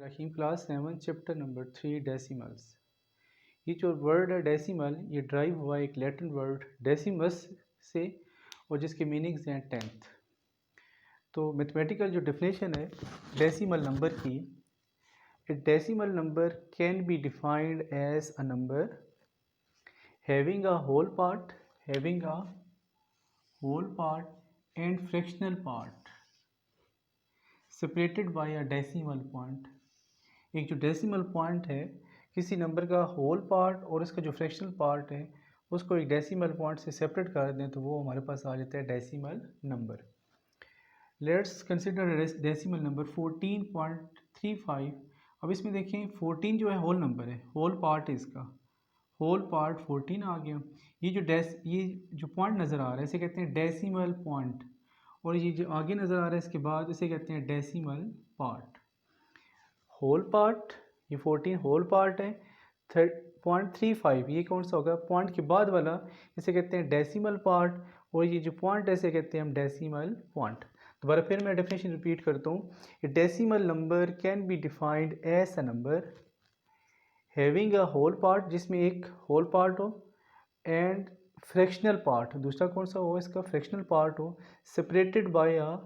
रहीम class 7 chapter number 3 decimals. ये जो word है डेसिमल ये ड्राइव हुआ एक लैटिन वर्ड डेसिमस से और जिसके मीनिंग्स हैं टेंथ। तो मैथमेटिकल जो डेफिनेशन है डेसिमल नंबर की, a decimal number can be defined as a number having a whole part and fractional part separated by a decimal point. एक जो डेसिमल पॉइंट है किसी नंबर का होल पार्ट और इसका जो फ्रैक्शनल पार्ट है उसको एक डेसिमल पॉइंट से सेपरेट कर दें तो वो हमारे पास आ जाता है decimal number. Let's consider decimal number 14.35। अब इसमें देखें 14 जो है होल नंबर है, होल पार्ट है इसका, होल पार्ट 14 आ गया। ये जो पॉइंट नज़र आ रहा है इसे कहते हैं डेसिमल पॉइंट, और ये जो आगे नज़र आ रहा है इसके बाद इसे कहते हैं डेसिमल पार्ट। होल पार्ट ये 14 होल पार्ट है, 0.35 ये कौन सा होगा पॉइंट के बाद वाला, इसे कहते हैं डेसिमल पार्ट, और ये जो पॉइंट है इसे कहते हैं हम डेसिमल पॉइंट। दोबारा फिर मैं डेफिनेशन रिपीट करता हूँ, a decimal number can be defined as a number having a whole part जिसमें एक होल पार्ट हो एंड फ्रैक्शनल पार्ट, दूसरा कौन सा हो इसका फ्रैक्शनल पार्ट हो, separated by a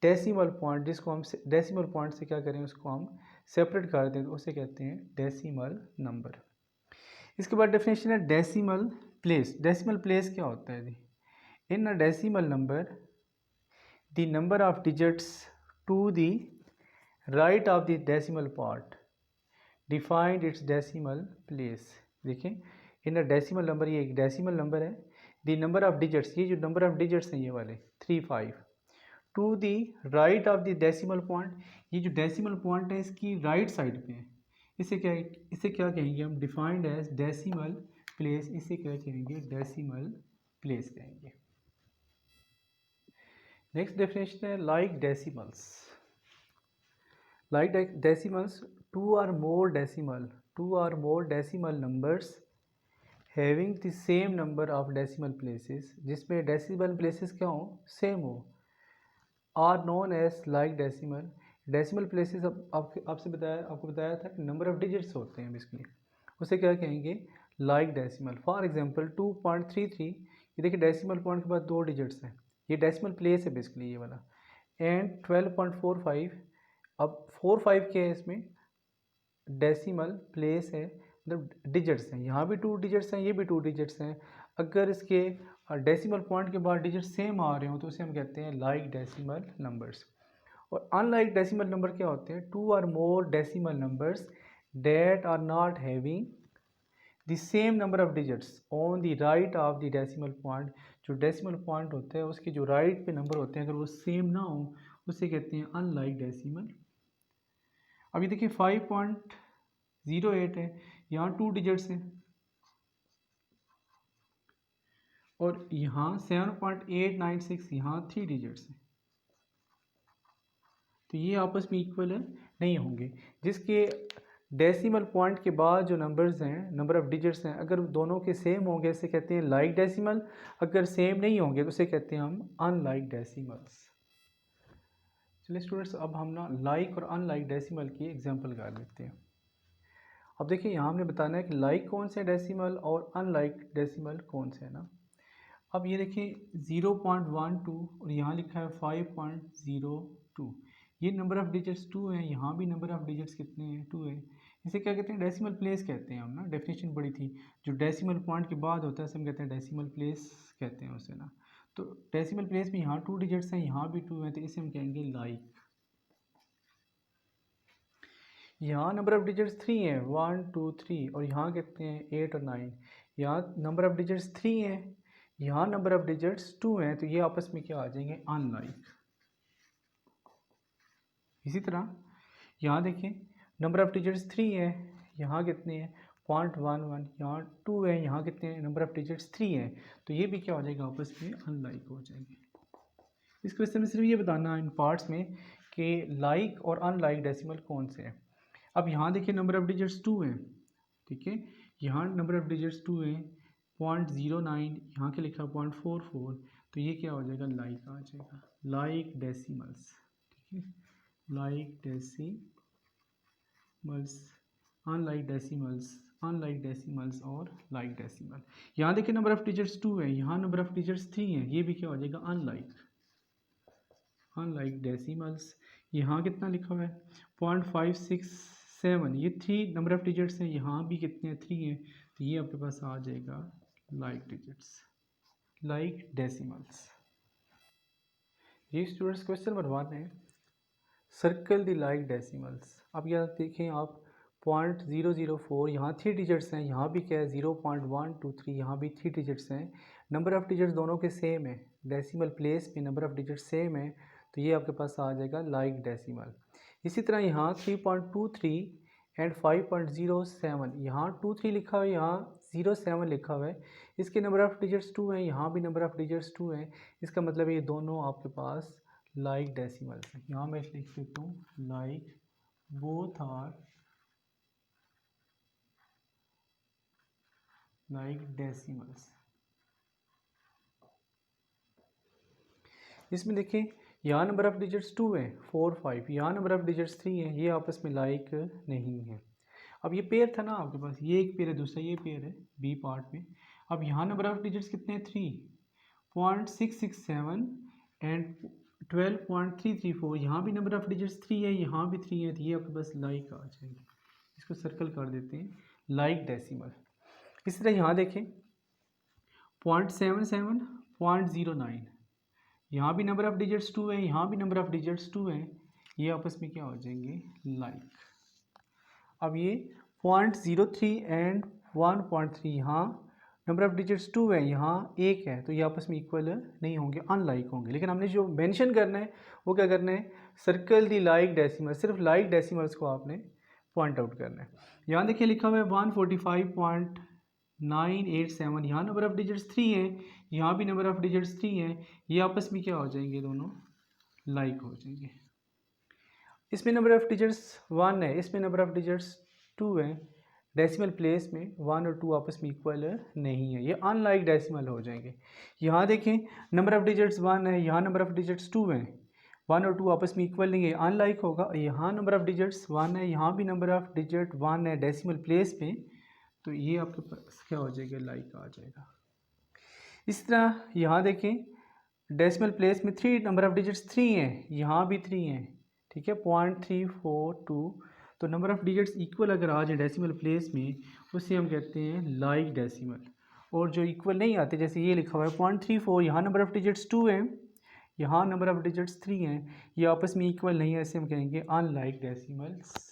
decimal point, जिसको हम डेसिमल पॉइंट से क्या करें उसको हम सेपरेट कर दें तो उसे कहते हैं डेसिमल नंबर। इसके बाद डेफिनेशन है डेसिमल प्लेस। डेसिमल प्लेस क्या होता है जी? In a decimal number the number of digits to the right of the decimal part defined its decimal place. देखें इन अ डेसिमल नंबर, ये एक डेसिमल नंबर है, द नंबर ऑफ डिजिट्स, ये जो नंबर ऑफ डिजिट्स हैं ये वाले 35 to the right of the decimal point, ये जो डेसिमल पॉइंट है इसकी राइट साइड पे है, इसे क्या कहेंगे हम डिफाइंड एज डेसिमल प्लेस, इसे क्या कहेंगे डेसिमल प्लेस कहेंगे। नेक्स्ट डेफिनेशन है like decimals. Like decimals two or more decimal numbers having the same number of decimal places, जिसमें डेसिमल प्लेसेस क्या हो सेम हो, are known as like decimal. Decimal places आपको बताया था कि नंबर ऑफ डिजिट्स होते हैं बेसिकली, उसे क्या कहेंगे लाइक डेसिमल। फॉर एग्जांपल 2.33, ये देखिए डेसिमल पॉइंट के बाद 2 डिजिट्स हैं, ये डेसिमल प्लेस है बेसिकली ये वाला। एंड 12.45, अब 4-5 के है इसमें डेसिमल प्लेस है, मतलब डिजिट्स हैं, यहाँ भी 2 डिजिट्स हैं ये भी 2 डिजिट्स हैं। अगर इसके डेसिमल पॉइंट के बाद डिजिट सेम आ रहे हो तो उसे हम कहते हैं लाइक डेसिमल नंबर्स। और अनलाइक डेसिमल नंबर क्या होते हैं? 2 और more decimal numbers that are not having the same number of digits on the right of the decimal point. जो डेसिमल पॉइंट होता है उसके जो राइट पे नंबर होते हैं अगर वो सेम ना हो उसे कहते हैं अनलाइक डेसिमल। अभी देखिए 5.08 है, यहाँ 2 डिजिट्स हैं, और यहाँ 7.896 यहाँ 3 डिजिट्स हैं, तो ये आपस में इक्वल है नहीं होंगे। जिसके डेसिमल पॉइंट के बाद जो नंबर्स हैं, नंबर ऑफ डिजिट्स हैं, अगर दोनों के सेम होंगे इसे कहते हैं लाइक डेसिमल, अगर सेम नहीं होंगे तो उसे कहते हैं हम अनलाइक डेसिमल्स। चलिए स्टूडेंट्स अब हम ना लाइक और अनलाइक डेसिमल की एग्जांपल कर लेते हैं। अब देखिए यहाँ हमने बताना है कि लाइक कौन से डेसिमल और अनलाइक डेसिमल कौन से है ना। अब ये देखिए 0.12 और यहाँ लिखा है 5.02, ये नंबर ऑफ डिजिट्स 2 है, यहाँ भी नंबर ऑफ डिजिट्स कितने हैं 2 है। इसे क्या कहते हैं डेसिमल प्लेस कहते हैं हम ना, डेफिनेशन पढ़ी थी, जो डेसिमल पॉइंट के बाद होता है उसे हम कहते हैं डेसिमल प्लेस कहते हैं उसे ना। तो डेसिमल प्लेस में यहाँ 2 डिजिट्स हैं यहाँ भी 2 हैं तो इसे हम कहेंगे लाइक। यहाँ नंबर ऑफ डिजिट्स 3 हैं 1 2 3, और यहाँ कितने हैं 8 और 9, यहाँ नंबर ऑफ डिजिट्स 3 हैं, यहाँ नंबर ऑफ डिजिट्स 2 हैं, तो ये आपस में क्या आ जाएंगे अनलाइक। इसी तरह यहाँ देखें नंबर ऑफ डिजिट्स 3 है, यहाँ कितने हैं 0.11, यहाँ 2 है, यहाँ कितने हैं नंबर ऑफ डिजिट्स 3 हैं, तो ये भी क्या हो जाएगा आपस में अनलाइक हो जाएंगे। इस क्वेश्चन में सिर्फ ये बताना इन पार्ट्स में कि लाइक और अनलाइक डेसिमल कौन से हैं। अब यहाँ देखिए नंबर ऑफ डिजिट्स 2 हैं, ठीक है, यहाँ नंबर ऑफ डिजिट्स 2 हैं 0.09, यहाँ के लिखा 0.44, तो ये क्या हो जाएगा लाइक आ जाएगा, लाइक डेसिमल्स, ठीक है, like decimals. Unlike decimals, unlike decimals और लाइक डेसिमल। यहाँ देखिए नंबर ऑफ डिजिट्स 2 है, यहाँ नंबर ऑफ डिजिट्स 3 है, ये भी क्या हो जाएगा अनलाइक, अनलाइक डेसिमल्स। यहाँ कितना लिखा हुआ है 0.567, ये 3 नंबर ऑफ डिजिट्स हैं, यहाँ भी कितने हैं 3 हैं, तो ये आपके पास आ जाएगा लाइक डिजिट्स, लाइक डेसिमल्स। ये स्टूडेंट्स क्वेश्चन नंबर 1 है, सर्कल द लाइक डेसिमल्स। अब यहाँ देखें आप 0.004, यहाँ 3 डिजिट्स हैं, यहाँ भी क्या है 0.123, यहाँ भी 3 डिजिट्स हैं, नंबर ऑफ डिजिट्स दोनों के सेम है, डेसिमल प्लेस में नंबर ऑफ डिजिट्स सेम है, तो ये आपके पास आ जाएगा लाइक डेसिमल। इसी तरह यहाँ 3.23 एंड 5.07, यहाँ 23 लिखा हुआ है, यहाँ 07 लिखा हुआ है, इसके नंबर ऑफ डिजिट्स 2 हैं, यहाँ भी नंबर ऑफ डिजिट्स 2 हैं, इसका मतलब ये दोनों आपके पास लाइक डेसिमल्स हैं। यहाँ मैं लिख देता हूँ like both are like decimals. इसमें देखिए यहाँ नंबर ऑफ डिजिट्स 2 है 4 5, यहाँ नंबर ऑफ डिजिट्स 3 है, ये आपस में लाइक नहीं है। अब ये पेयर था ना आपके पास, ये एक पेयर है, दूसरा ये पेयर है बी पार्ट में। अब यहाँ नंबर ऑफ डिजिट्स कितने हैं 3.667 एंड 12.334, यहाँ भी नंबर ऑफ डिजिट्स 3 है, यहाँ भी 3 है, तो ये आपके पास लाइक आ जाएगी, इसको सर्कल कर देते हैं लाइक डेसिमल। इसी तरह यहाँ देखें 0.77 0.09, यहाँ भी नंबर ऑफ डिजिट्स 2 है, यहाँ भी नंबर ऑफ डिजिट्स 2 है, ये आपस में क्या हो जाएंगे लाइक। अब ये 0.03 एंड 1.3, यहाँ नंबर ऑफ डिजिट्स 2 है, यहाँ 1 है, तो ये आपस में इक्वल नहीं होंगे, अनलाइक होंगे। लेकिन हमने जो मेंशन करना है वो क्या करना है, सर्कल दी लाइक डेसिमल, सिर्फ लाइक डेसिमल्स को आपने पॉइंट आउट करना है। यहाँ देखिए लिखा हुआ है 145.987, यहाँ नंबर ऑफ डिजिट्स 3 है, यहाँ भी नंबर ऑफ डिजिट्स 3 है, ये आपस में क्या हो जाएंगे, दोनों लाइक हो जाएंगे। इसमें नंबर ऑफ डिजिट्स 1 है, इसमें नंबर ऑफ डिजिट्स 2 है, डेसिमल प्लेस में 1 और 2 आपस में इक्वल नहीं है, ये अनलाइक डेसिमल हो जाएंगे। यहाँ देखें नंबर ऑफ डिजिट्स 1 है, यहाँ नंबर ऑफ डिजिट्स 2 हैं, 1 और 2 आपस में इक्वल नहीं है, अनलाइक होगा। यहाँ नंबर ऑफ डिजिट्स 1 है, यहाँ भी नंबर ऑफ डिजिट 1 है डेसिमल प्लेस में, तो ये आपके पास क्या हो जाएगा, लाइक आ जाएगा। इस तरह यहाँ देखें डेसिमल प्लेस में 3 नंबर ऑफ डिजिट्स 3 हैं, यहाँ भी 3 हैं, ठीक है 0.342, तो नंबर ऑफ डिजिट्स इक्वल अगर आ जाए डेसिमल प्लेस में, उसे हम कहते हैं लाइक डेसिमल। और जो इक्वल नहीं आते, जैसे ये लिखा हुआ है 0.34, यहाँ नंबर ऑफ डिजिट्स 2 हैं, यहाँ नंबर ऑफ डिजिट्स 3 हैं, ये आपस में इक्वल नहीं है, ऐसे हम कहेंगे अनलाइक डेसिमल्स।